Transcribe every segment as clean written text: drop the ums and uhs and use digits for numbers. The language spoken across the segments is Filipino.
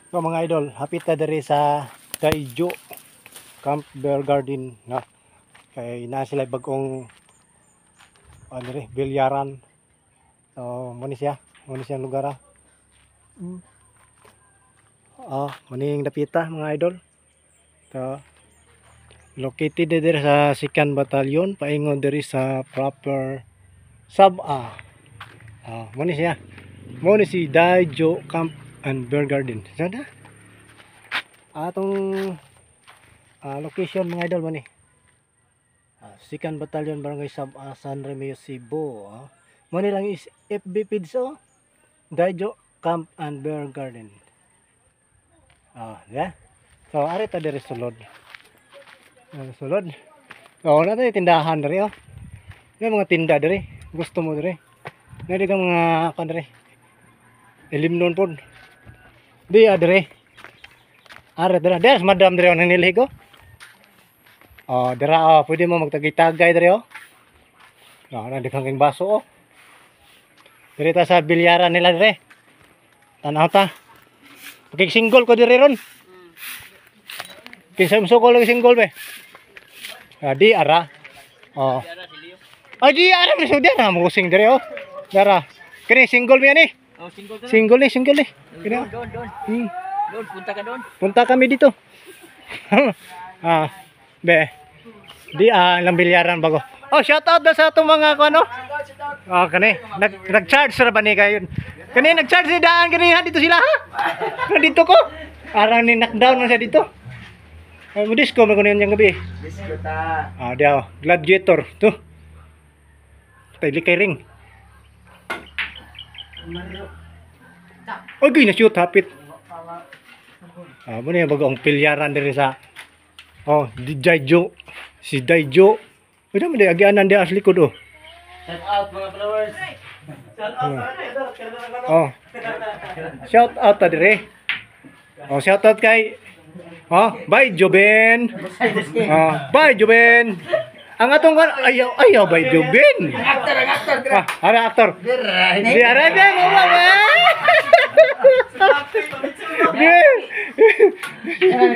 So mga idol, hapit ta diri sa Daijo Camp Bear Garden na. Kay na sila bagong diri bilyaran. So mo ni siyang lugar ah. Maning dapita mga idol. So located diri sa 2nd Battalion, paingon diri sa proper Sab-a. Mo ni siya. Mo ni si Daijo Camp and Bear Garden. Sana atong location mga idol mo ni 2nd Battalion Barangay Sab-a, San Remeo, Cebu. Mo ni lang is FB page Daijo Camp and Bear Garden. Yeah. So ari ta diri sulod. Sulod. Na tayo tindahan diri May mga tinda diri. Gusto mo diri. May kang mga diri. Elimnon pod. Di diri. Are dira. Des madam diri nang niligo. Dira pwede mo magtagay-tagay diri na di kang baso Diri ta sa bilyaran nila diri. Tanaw ta. Pagig single ko diri ron. Kinsa mo ko lagi single be. Di ara. Di ara mi sudah na mo sing diri Dara. Kini single mi ani. Single ni. Kini. Doon punta ka doon. Punta kami dito. Be. Di lang bilyaran bago. Shout out na sa atong mga ano. Kani nag-charge ra ba ni kayo? Kani nag-charge ni daan kani dito sila ha. Dito ko. Arang ni knockdown man siya dito. Mo disco man kuno yang gabi. Disco ta. Dia gladiator tu. Tayli kay ring. Okay na shoot hapit. Mo ni bagong pilyaran diri sa di Daijo. Si Daijo. Udah mo di agianan dia asli kudo. Shout out mga followers. Shout out. Shout out ta diri. Shout out kay bye Joben. Bye Joben. Ang atong ayaw bye Joben. Aktor. Ara aktor. Di ara dia ngomong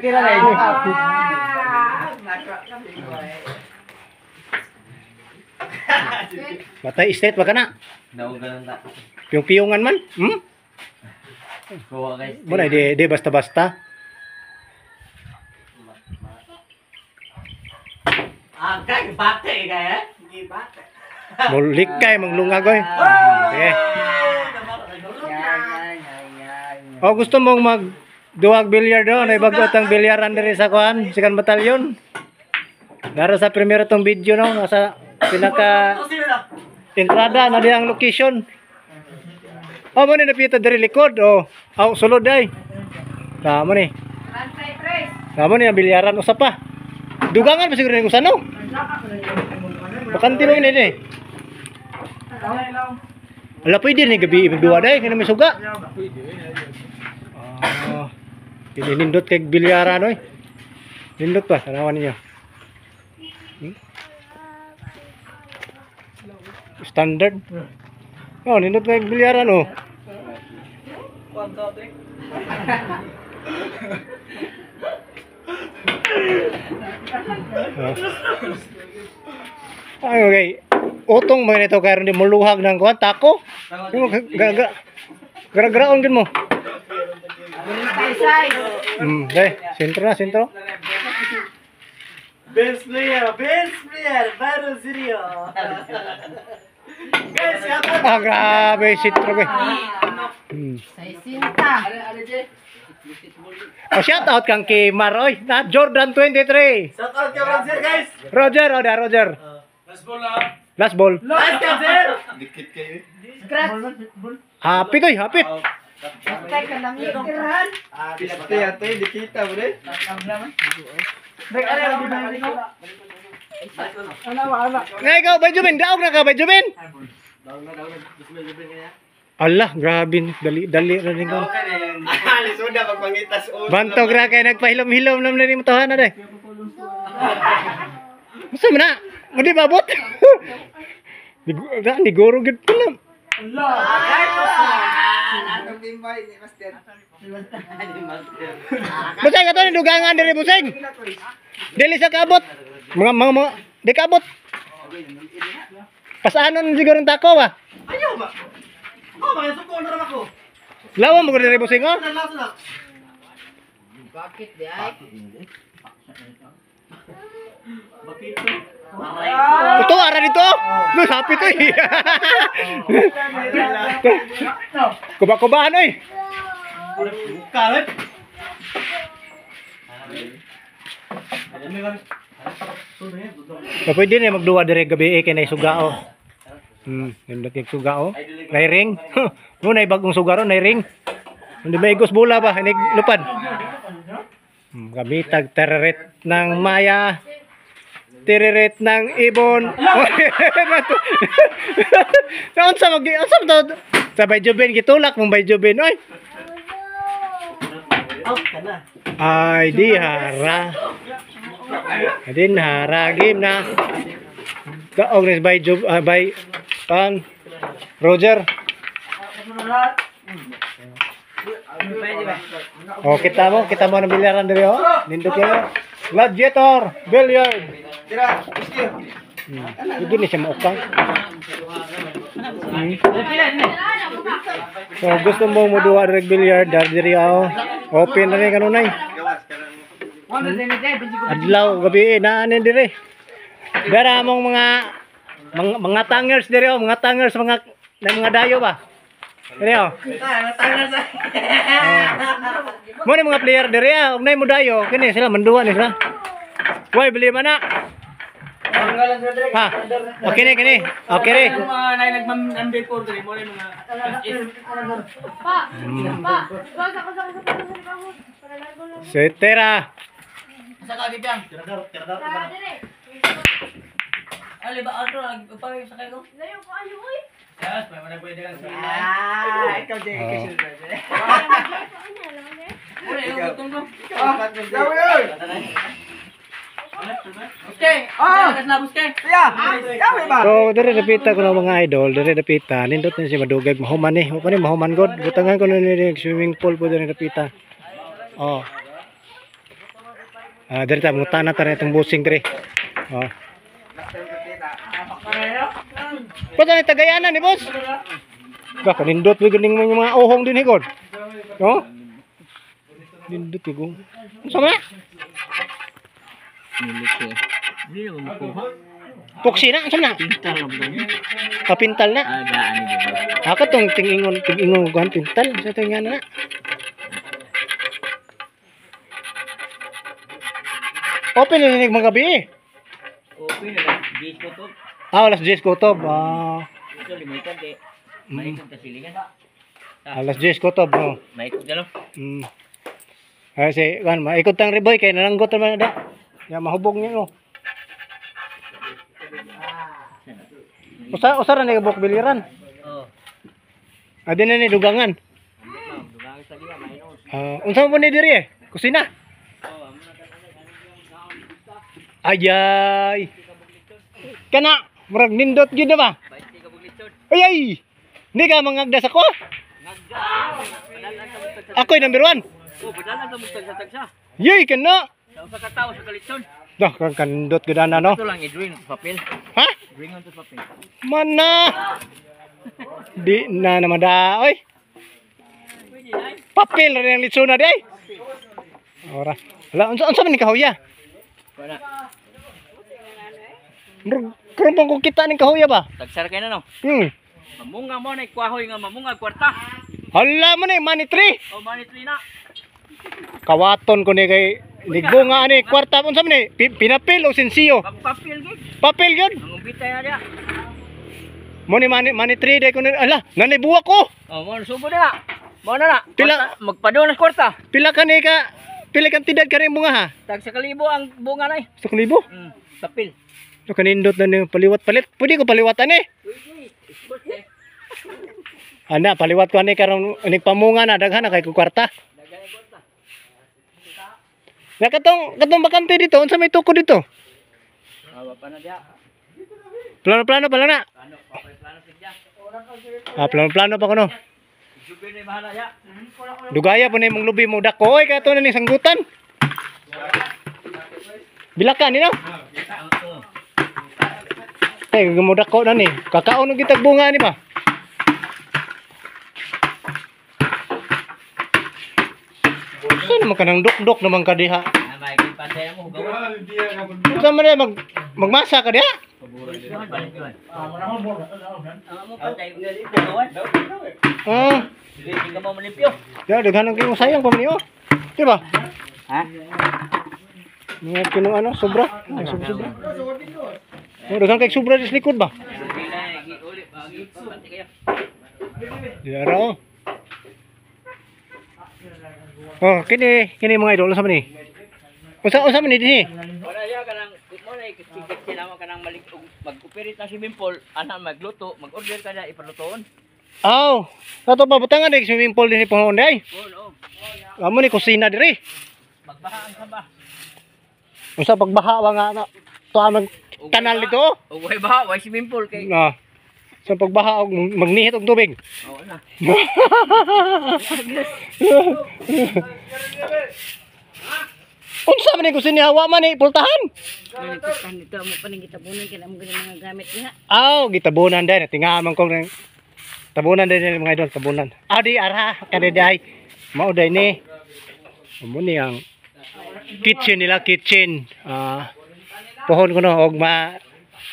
kira lagi. Batay state ba kana? Naugan ta. Piyong-piyongan man? Kuha guys. Mo na di basta-basta. Kay bate kay Di bate. Mulikay manglungagoy. Sige. Gusto mong magduwag bilyar na ibago tang bilyaran diri sa kuan, 2nd Battalion. Dara sa primero tong video nasa pinaka entrada na di ang location. Mo ni napita diri likod sulod ay. Mo ni. Mo ni ang bilyaran usa pa. Dugangan pa siguro ning usano. Bakanti mo ini. Ala pwede ni gabi ibig-duwa day kay may suga. Nindot kay bilyaran Nindot pa tanawan ninyo. Standard. Nindot kay bilyaran Okay. Utong mo nito karon di muluhag ng kuan tako. Gara-garaon gid mo. Sentro. Best player, baru serio. Guys, grabe sentro ko. Shout out kang kay Maroy na Jordan 23. Shout out kay Roger guys. Roger. Last ball. Dikit kayo. Hapit. Patay ka lang yung kiran. Ate, dikita mo rin. Ngay ikaw, Benjamin. Daog na ka, Benjamin. Allah, grabe. Dali rin ko. Suda pagpangitas. Bantog ra kay nagpahilom-hilom naman rin motohan na day. Masa mo na? Madi babot. Ni goro gid pala. Allah. Buseng ato ni dugangan diri buseng. Dili sa kabot. Mga di kabot. Pasanon siguro ng tako ba? Ayaw ba? Oh, mga sukon ra ako. Lawa mo ko diri buseng oh. Bakit di ay? Bakit? Ito ara dito. Lu sapi to eh. Kuba-kubahan oy. Kalit. Pwede na magduwa diri gabi kay nay sugao. Nindot yung sugao. Nay ring. Mo nay bagong sugaro nay ring. Hindi ba igos bola ba inig lupad. Kami tag tereret ng maya. Tereret ng ibon. Naon sa mag to? Sa Bayjuben gitulak mong Bayjuben oy. Out ka na. Ay di hara. Adin hara game na. Kaog ni Bayjub by pan Roger. Oh, kita mo ng bilyaran diri oh. Nindot kayo. Gladiator, billiard. Tira, iskir. Hindi ni siya maukang. So gusto mo muduwa diri billiard diri oh. Open na ni kanunay. Adlaw gabi na ani diri. Dara mong mga tangers diri oh, mga tangers mga dayo ba. Diri oh. Mo ni mga player diri ah, ugnay mo dayo, kini sila manduwa ni sila. Why beli mana? Ha. Okay ni kini. Okay ri. Mga nay nagmambe po diri mo mga Setera. Sa kagibang. tirador. Ali ba ato upay sa kayo? Yes, may mga pwede kang sila. Ikaw di Oh. kasi. Ore, yung gutom ko. Okay. Kasnabos kay. So diri napita ko ng mga idol, diri napita nindot ni si madugay mahuman ni. Human ni mahuman god. Butangan ko ni swimming pool po diri napita. Oh. Diri ta mutana ta itong busing diri. Oh. Pwede ni tagayanan ni boss. Ba kanindot wi ganing mga ohong din higod. No? Nindot igong. Unsa man? Hindi naman makuha. Puksi na, unsa na? Pintal lang ba? Kapintal na. Daan ni ba? Ako tong tingingon kuan pintal sa tingan na. Open na ning mga gabi. Okay na lang. Disco to. Alas 10 kutob. Ito limited eh. Maikot ka silingan. Alas 10 kutob. Oh. Maikot ka lang. Kasi kan maikot tang riboy kay nalanggot man da. Ya mahubog niya no. Usa ra ni buk biliran. Oh. Adi na ni dugangan. Dugang sa liya mainos. Unsa mo ni diri eh? Kusina. Ayay. Kana murag nindot gyud ba? Baiti ka buglitsod. Ay. Hindi ka mangagdas ako. Nagda. Padalan ka mustag sa. Ako'y number 1. Oh, padalan ka mustag sa tagsa. Yay kana. Sa usa ka tawo sa kalitsod. Dah kan kandot gyud ana no. Ito lang i-drink papel. Ha? Drink on to papel. Mana? Di na namada oy. Pwede na. Papel rin ang litsuna di ay. Ora. Wala unsa man ni kahoya? Wala. Karon ko kita ning kahoya ba? Tagsar kay na no. Mamunga mo na ikwahoy nga mamunga kwarta. Hala mo ni money tree. O manitri na. Kawaton ko ni kay nigbunga ani kwarta unsa man ni? Pinapil o sensiyo? Papel gid. Papel gyud. Ang umpitay na dia. Mo ni money tree day ko ni ala nanibuwa ko. Oh, mo subo na. Mo na. Pila- magpadung na kwarta. Pila ka tidad ka rin bunga ha? Tag sa kalibo ang bunga nay. 1,000. Papel. So kanindot na ni paliwat palit. Pwede ko paliwatan eh. Pwede. Ana paliwat ko ani karon inig pamunga na daghan na kay ko kwarta. Daghan ang kwarta. Na katong bakante dito unsa may tuko dito? Awa pa na dia. Plano pala na. Ano, plano sa dia. Plano pa ko no. Jubil na bahala ya. Dugaya po na imong lubi mo dako. Oy, kato na ni sanggutan. Bilakan ni no? Eh, gumudak ko na ni. Kakaon ng gitag bunga ni ba? Saan naman ka ng duk-duk naman ka diha? May pantay mo hugaw. Saan man na magmasa ka diha? Mo pantay hugawan. Hindi ka mo malimpyo. Ya, daghan ang sayang pa man niyo. Di ba? Ha? Mga kinong ano, sobra. Ay, sobra. Oh, daghan kay sobra sa likod ba? Di araw. Oh, kini mga idol sa man ni. Usa man ni dinhi. Wala ya kanang mo na ikikit sila kanang mag-operate na swimming pool, ana magluto, mag-order ka na ipalutoon. Aw, sato pa butangan di swimming pool dinhi pohon day. Oo. Amo ni kusina diri. Magbahaan ka ba? Usa pagbaha wa nga to amang kanal dito. O way baha, way swimming pool kay. Na. Sa pagbaha og magnihit og tubig. Oo na. Unsa man ni kusina wa man ni pultahan? Dito mo paningitabunan ka na mo ganyan mga gamit niya. Aw, gitabunan din tingaman ko ng tabunan din mga idol, tabunan. Adi ara kaniday. Mao day ni. Amo ni ang kitchen nila, kitchen. Pohon ko no og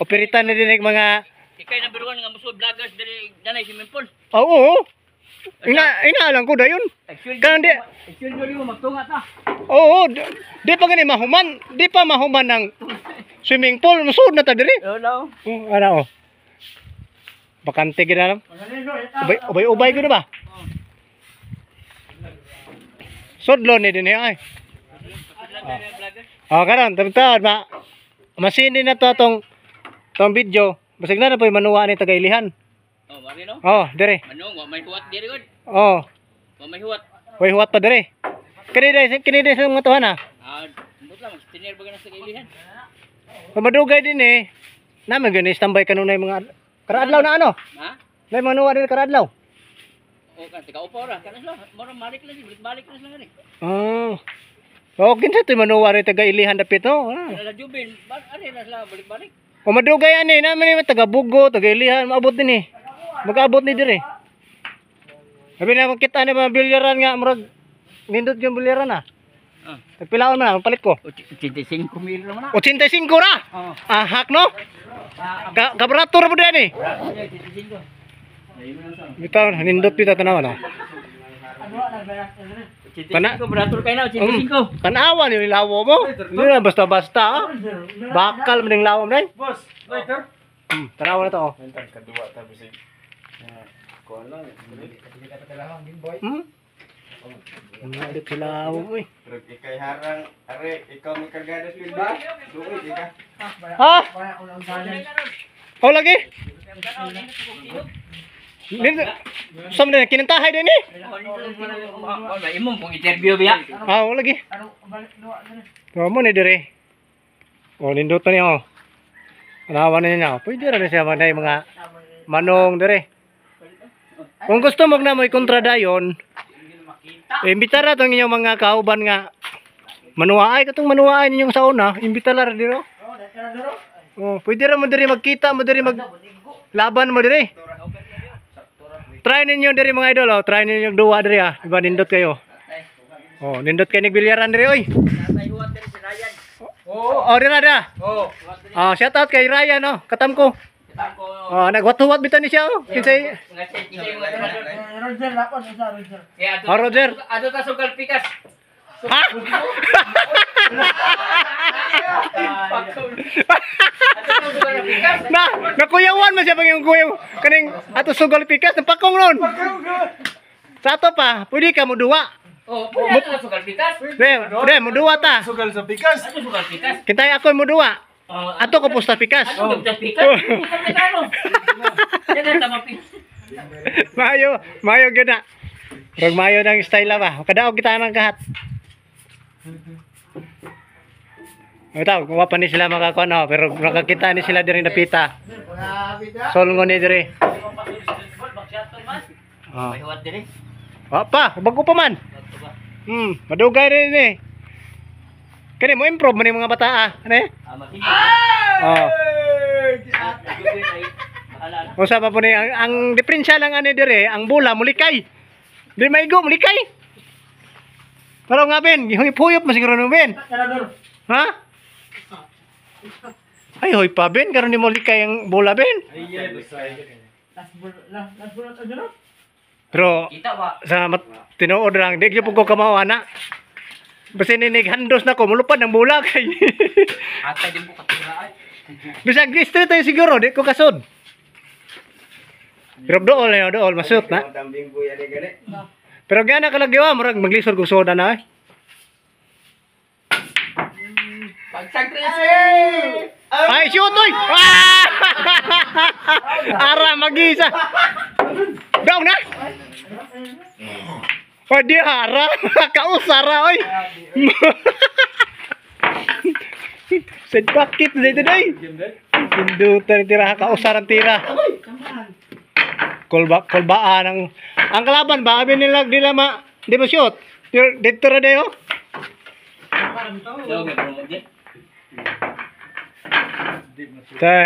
operitan na din mga Ikay na biruan nga muso vloggers diri danay swimming pool. oo. Ina lang ko dayon. Kanang di. Actually mo magtunga ta. Oo, di pa gani mahuman. Di pa mahuman ng swimming pool. Masud na ta diri. Hello. Ano oh. Bakante gina lang. Ubay ko na ba? Sudlo ni din ay. Karon tabtad ba. Masini na to tong video. Basig na po manuwa ni tagailihan. Oh, mari no? Oh, dire. Ano, wa may huwat diri gud. Oh, Wa may huwat. way huwat pa dire. Kini sa mga tuhan ha. Butla mas tinir ba sa kailihan. Madugay din eh. Naman gani standby kanunay mga karadlaw na ano? Ha? Nay manuwa din karadlaw. O kan tika upaw ra kana sila. Mora balik lang balik na sila gani. Oh, kinsa to manuwa rin tagailihan dapit no. Ala jubil, ari na sila balik-balik. O madugay ani naman ni taga Bugo, tagailihan maabot din eh. Mag-abot ni dire. Sabi na makita ni mga bilyaran nga murag nindot yung bilyaran ah. Tagpilaon man palit ko. 85 mil naman na. 85 ra. Oo. Hak no? Kabrator mo din eh. 85. Bitaw nindot pita tanawan ah. Kana beratur kay na 85. Tanawa ni lawo mo. Hindi na basta-basta ah. Bakal man yung lawo mo dai. Boss, later. Tanawa na to oh. Kadua ta bisig. Kuan lang. Nandito sila lawo mo eh. Rug ikay harang, are ikaw may kargada sa ba? Duoy ika. Ha? Oh lagi? Sama na kinantahay din eh. May imong kung interview biya. Oh lagi. Mo ni dire. Oh nindutan niya oh. Anawan niya. Pwede ra siya manay mga manong dire. Kung gusto mo na mo ikontra dayon, imbita ra tong inyong mga kauban nga manuwaay katong manuwaay ninyong sauna, imbita ra diro. Oh, pwede ra mo diri magkita mo diri laban mo diri. Try ninyo diri mga idol, oh. Try ninyo duwa diri ah. Iba nindot kayo. Oh, nindot kay nigbilyaran diri oy. Oh, dira. Oh. Shout out kay Ryan oh, katam ko. Oh, nagwat-wat bitan ni siya oh. Kinsay Roger lapon sa Roger. Roger. Ato ta sugal pikas. Ha? Nakuyawan man siya pag yung kuyaw. Kaning ato sugal pikas ng pakong ron. Sa ato pa, pwede ka mo duwa. Oh, pwede ato sugal pikas. Pre, mo duwa ta. Sugal sa pikas. Ato sugal pikas. Kintay ako mo duwa. Ato ko pusta pikas. Ato sugal pikas. Yan tama pikas. Mayo gina. Rag mayo ng style ba. Kadaog kita nang kahat. Ito, kuha pa ni sila makakuha no, pero nakakita ni sila diri napita. Solngon ni diri. Ah. May huwat din eh. Pa, bago pa man. Bago ba? Madugay rin eh. Kani mo improve man yung mga bata ah. Ano eh? Matigil. Oh. Nagubin ay bahala na. Usa pa po ni ang diferensya lang ani dire, ang bola mulikay. Di maigo mulikay. Pero nga ben, huyop mo siguro no ben. Senador. Ha? Ay hoy pa ben, karon ni mulikay ang bola ben. Last bullet aja no? Pero Kita ba? sa tinuod lang, di gyud ko kamawa na. Basta ninig handos na ko, mulupad ng bola kay. Atay din po katira ay. Bisag straight tayo siguro, di ko kasod. Pero dool masut na. Tambing buya ni gani. Pero gana kalagyawa, murag maglisod kong soda na eh. Pagsag 13. Ay, shoot oy! Ah! Ara magisa. Daw na. Oh, di hara. Kausara oy. Sad bakit dito day. Pindutan tira kausaran tira. Kolbaan ang kalaban ba abi nila di mo shoot. Dito ra dayo. Yo, may promote din.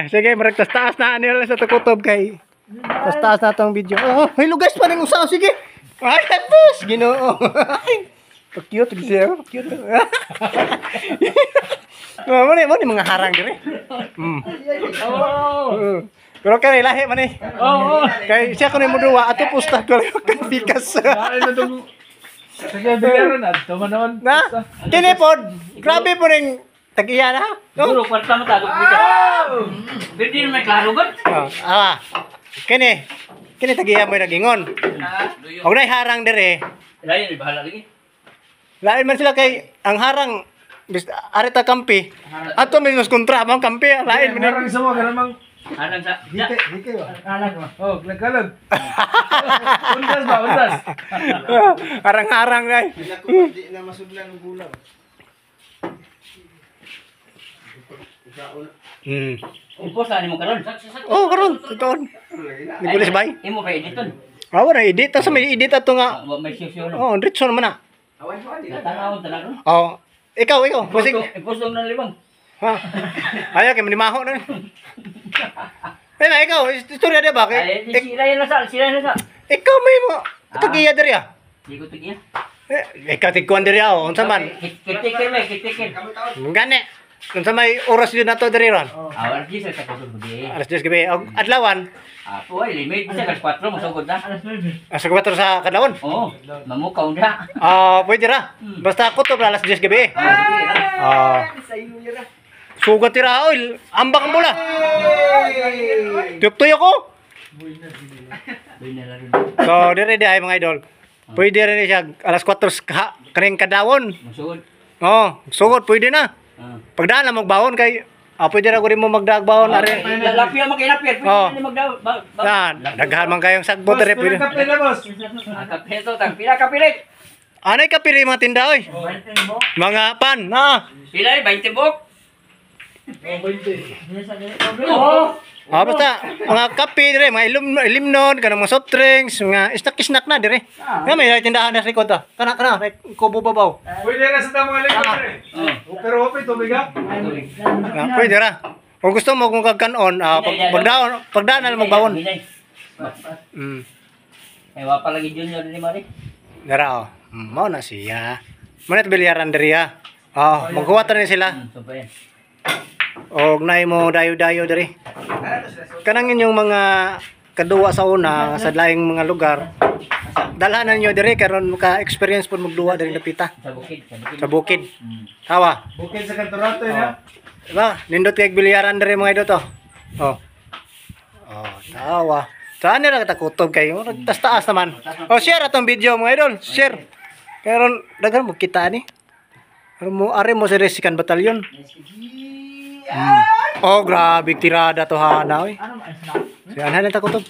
Sige, marag taas na nila sa tukutob kay. Taas na tong video. Oh, hey lugas pa ning usaw sige. Ay, tapos Ginoo. Cute siya, cute. Mo ni mga harang dire. Oh. Pero kay lahi man eh. Oo. Kay siya kuno mo duwa ato pusta ko kan pikas. Sige, bigyan na. Tama naman. Na? Kini pod. Grabe po ning tag-iya na. No? Siguro kwarta mo tago dito. Pero di may klaro gud. Kini tag-iya mo nagingon. Og nay harang dire. Lain di bahala lagi. Lain man sila kay ang harang arita kampi. Ato minus kontra mang kampi lain man. Marang sa mga namang. Anang sa. Alag mo. Oh, nagkalag. Undas ba, undas. Harang-harang nay. Di na masudlan ng gulaw. Impos ani mo karon. Oh, karon tuton. Ni pulis bay. Imo pa editon. Wala edit sa may edit ato nga. Wa may sisyo no. Oh, diretso naman na. Tanaw talaga. Oh, ikaw. Musik. Impos dong nang limang. Ha? Ayaw kay manimaho na. Ikaw, istorya di ba? Ay, sila yan na sa. Ikaw may mo. Tagiya diri ah. Di ko tigiya. Ikaw tiguan diri ah. Unsa man? Kitikir. Gani. Unsa may oras yun nato diri ron? Awal di sa kusog budi. Alas 10 gabi. Og adlawan. Apo ay limit sa kas 4 mo sugod na. Asa ko sa kadlawon? Oo, mamukaw na. Pwede ra. Basta ako to alas 10 gabi. Sugat tira oil. Ambak ang bola. Tuyok ako. So, dire di ay mga idol. Pwede rin siya alas 4 kaning kadlawon. Musugod. Oh, sugod pwede na. Pagdaan na magbawon kay pwede ra ko rin mo magdagbawon ari. Lapia makinapir. Oh. Pwede magdaw. Daghan man kayong sagbot dire pwede. Kape na, boss. Kapeto tang pila kapirik. Anay kapiri mga tinda oy. Mga pan na. Pila 20 bok. Basta mga kape dire, mga ilimnon, kanang mga soft drinks, mga snack na dire. Nga may tindahan na sa likod to. Kana, kubo babaw. Pwede na sa tamang likod rin. Pero hopay, tubig ha? Pwede ra. Kung gusto mo kung kagkanon, pagdaan na lang magbawon. Ay wa pa lagi junior ni Mari. Dara mao na siya. Manat bilyaran diri ha. Maghuwatan ni sila. So pa yan. Og nay mo dayo-dayo diri. Kanang inyong mga kaduwa sa una sa laing mga lugar. Dalhanan niyo diri karon ka-experience pud magduwa diri napita Sa bukid. Tawa. Bukid sa kantorato yun ha? Diba? Nindot kay bilyaran diri mga idol to. Tawa. Saan nila katakutob kayo? Tas-taas naman. Share atong video mga idol. Share. Karon daghan mo kita ni. Are mo sa Resikan Batalyon. Grabe tirada to hana oy. Siya na takutob.